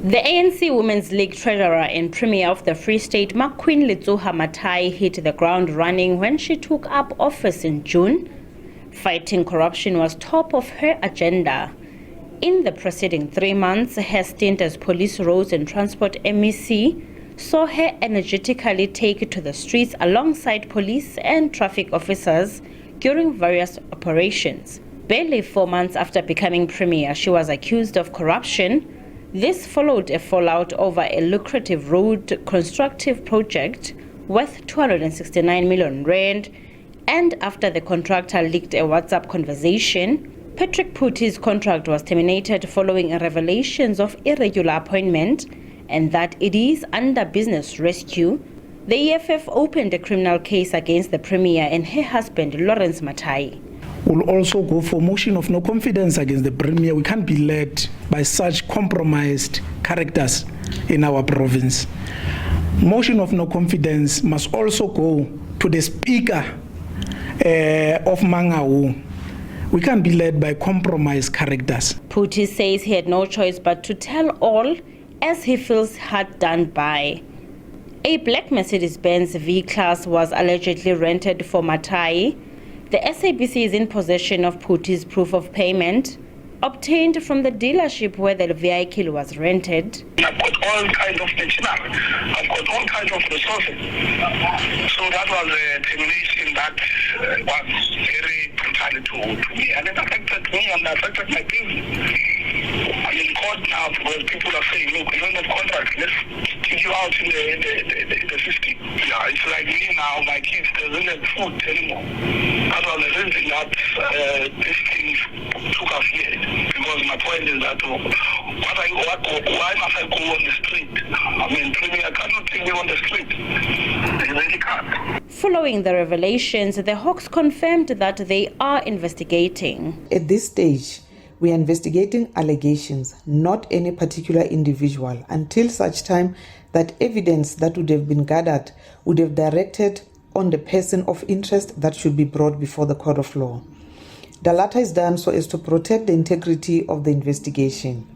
The ANC Women's League treasurer and Premier of the Free State Macqueen Letsoha-Mathae hit the ground running when she took up office in June. Fighting corruption was top of her agenda. In the preceding 3 months, her stint as Police, Roads and Transport MEC saw her energetically take to the streets alongside police and traffic officers during various operations. Barely 4 months after becoming Premier, she was accused of corruption. This followed a fallout over a lucrative road constructive project worth 269 million rand, and after the contractor leaked a WhatsApp conversation, Patrick Phuti's contract was terminated following revelations of irregular appointment and that it is under business rescue. The EFF opened a criminal case against the Premier and her husband, Lawrence Mathae. We'll also go for motion of no confidence against the Premier. We can't be led by such compromised characters in our province. Motion of no confidence must also go to the Speaker of Mangaung. We can't be led by compromised characters. Phuti says he had no choice but to tell all, as he feels hard done by. A black Mercedes-Benz V-Class was allegedly rented for Mathae. The SABC is in possession of Phuti's proof of payment, obtained from the dealership where the vehicle was rented. I've got all kinds of machinery. I've got all kinds of resources. So that was a termination that was very brutal to me. And it affected me and affected my business. I'm in court now because people are saying, look, you don't have contract. Let's take you out in the system. Yeah, it's like me now, my kids, they don't have food anymore. That was the reason that this thing took us here. Because my point is that why must I go on the street? I mean, Premier cannot take me on the street. They really can't. Following the revelations, the Hawks confirmed that they are investigating. At this stage, we are investigating allegations, not any particular individual, until such time that evidence that would have been gathered would have directed on the person of interest that should be brought before the court of law. The latter is done so as to protect the integrity of the investigation.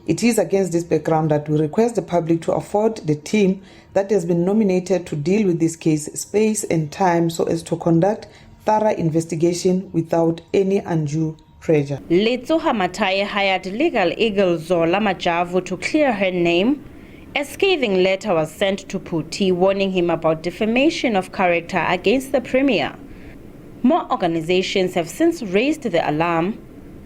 It is against this background that we request the public to afford the team that has been nominated to deal with this case space and time so as to conduct thorough investigation without any undue pressure. Letsoha-Mathae hired legal eagle Zola Majavu to clear her name. A scathing letter was sent to Phuti warning him about defamation of character against the Premier. More organizations have since raised the alarm.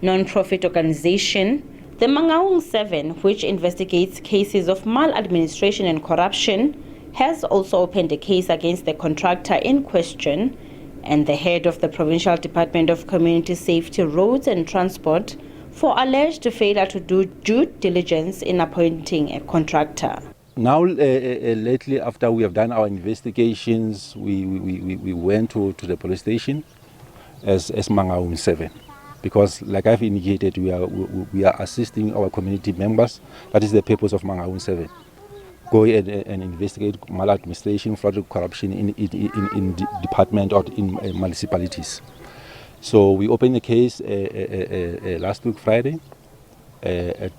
Non-profit organization, the Mangaung 7, which investigates cases of maladministration and corruption, has also opened a case against the contractor in question and the head of the Provincial Department of Community Safety, Roads and Transport for alleged failure to do due diligence in appointing a contractor. Now, lately, after we have done our investigations, we went to the police station as Mangaung 7, because, like I've indicated, we are assisting our community members. That is the purpose of Mangaung 7. Go and investigate maladministration, fraud, corruption in department or in municipalities. So we opened the case last week Friday at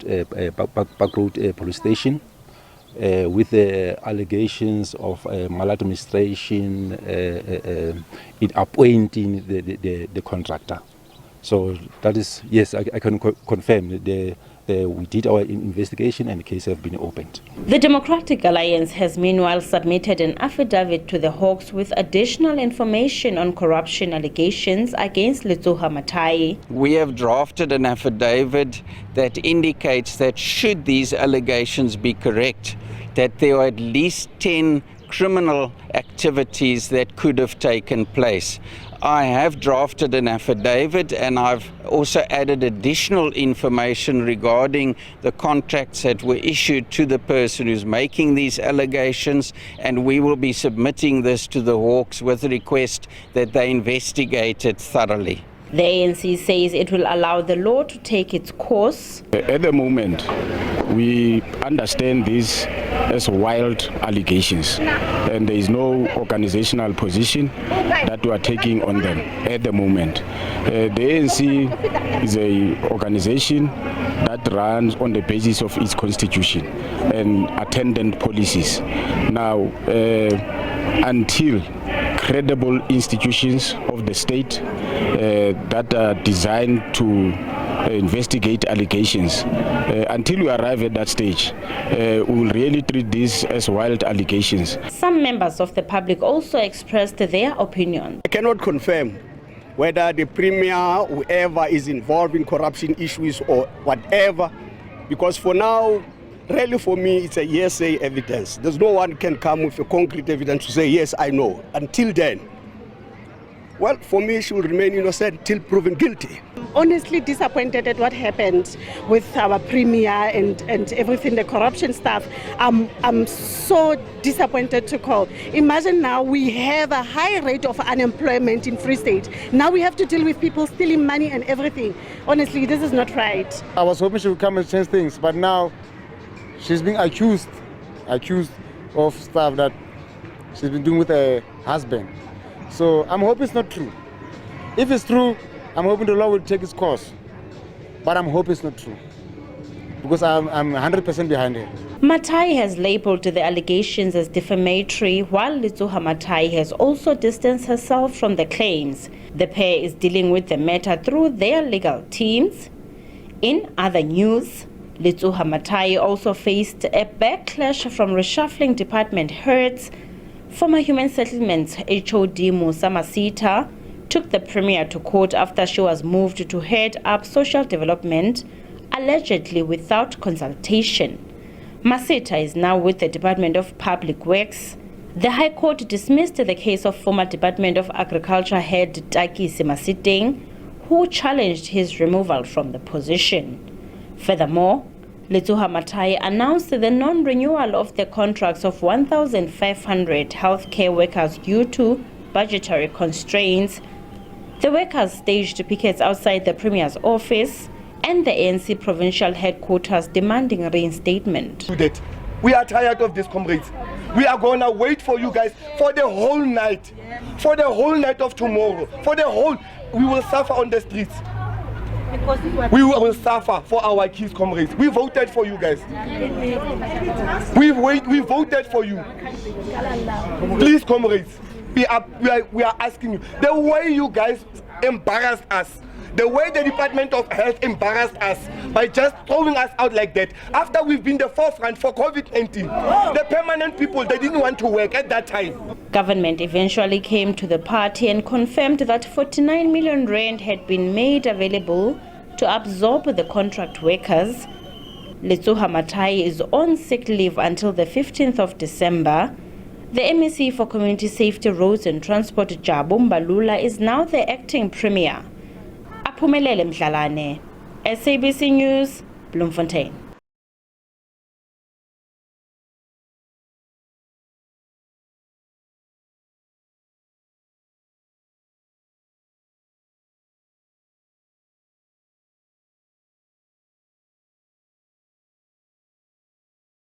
Back Road Police Station with the allegations of maladministration in appointing the contractor. So that is, yes, I can confirm that we did our investigation and the case has been opened. The Democratic Alliance has meanwhile submitted an affidavit to the Hawks with additional information on corruption allegations against Letsoha-Mathae. We have drafted an affidavit that indicates that should these allegations be correct, that there are at least 10 criminal activities that could have taken place. I have drafted an affidavit and I've also added additional information regarding the contracts that were issued to the person who's making these allegations, and we will be submitting this to the Hawks with a request that they investigate it thoroughly. The ANC says it will allow the law to take its course. At the moment, we understand this as wild allegations, and there is no organizational position that we are taking on them at the moment. The ANC is an organization that runs on the basis of its constitution and attendant policies. Now, until credible institutions of the state that are designed to investigate allegations, until we arrive at that stage, we will really treat this as wild allegations. Some members of the public also expressed their opinion. I cannot confirm whether the Premier, whoever is involved in corruption issues or whatever, because for now, really for me, it's a hearsay evidence. There's no one can come with a concrete evidence to say, yes, I know. Until then, well, for me, she will remain innocent till proven guilty. Honestly disappointed at what happened with our Premier and everything, the corruption stuff. I'm so disappointed to call. Imagine now we have a high rate of unemployment in Free State. Now we have to deal with people stealing money and everything. Honestly, this is not right. I was hoping she would come and change things, but now she's being accused of stuff that she's been doing with her husband. So I'm hoping it's not true. If it's true, I'm hoping the law will take its course. But I'm hoping it's not true, because I'm 100% behind her. Mathae has labelled the allegations as defamatory, while Letsoha-Mathae has also distanced herself from the claims. The pair is dealing with the matter through their legal teams. In other news, Letsoha-Mathae also faced a backlash from reshuffling department heads. Former Human Settlements HOD Musa Masita took the Premier to court after she was moved to head up social development, allegedly without consultation. Masita is now with the Department of Public Works. The High Court dismissed the case of former Department of Agriculture head Takisi Masiteng, who challenged his removal from the position. Furthermore, Letsoha-Mathae announced the non-renewal of the contracts of 1,500 healthcare workers due to budgetary constraints. The workers staged pickets outside the Premier's office and the ANC provincial headquarters demanding reinstatement. We are tired of this, comrades. We are going to wait for you guys for the whole night. For the whole night of tomorrow. We will suffer on the streets. We will suffer for our kids, comrades. We voted for you guys. We voted for you. Please, comrades, we are asking you. The way you guys embarrassed us, the way the Department of Health embarrassed us by just throwing us out like that, after we've been the forefront for COVID-19, the permanent people, they didn't want to work at that time. Government eventually came to the party and confirmed that 49 million rand had been made available to absorb the contract workers. Letsoha-Mathae is on sick leave until the 15th of December. The MEC for Community Safety, Roads and Transport, Jabu Mbalula, is now the acting Premier. Aphumelele Mdlalane, SABC News, Bloemfontein.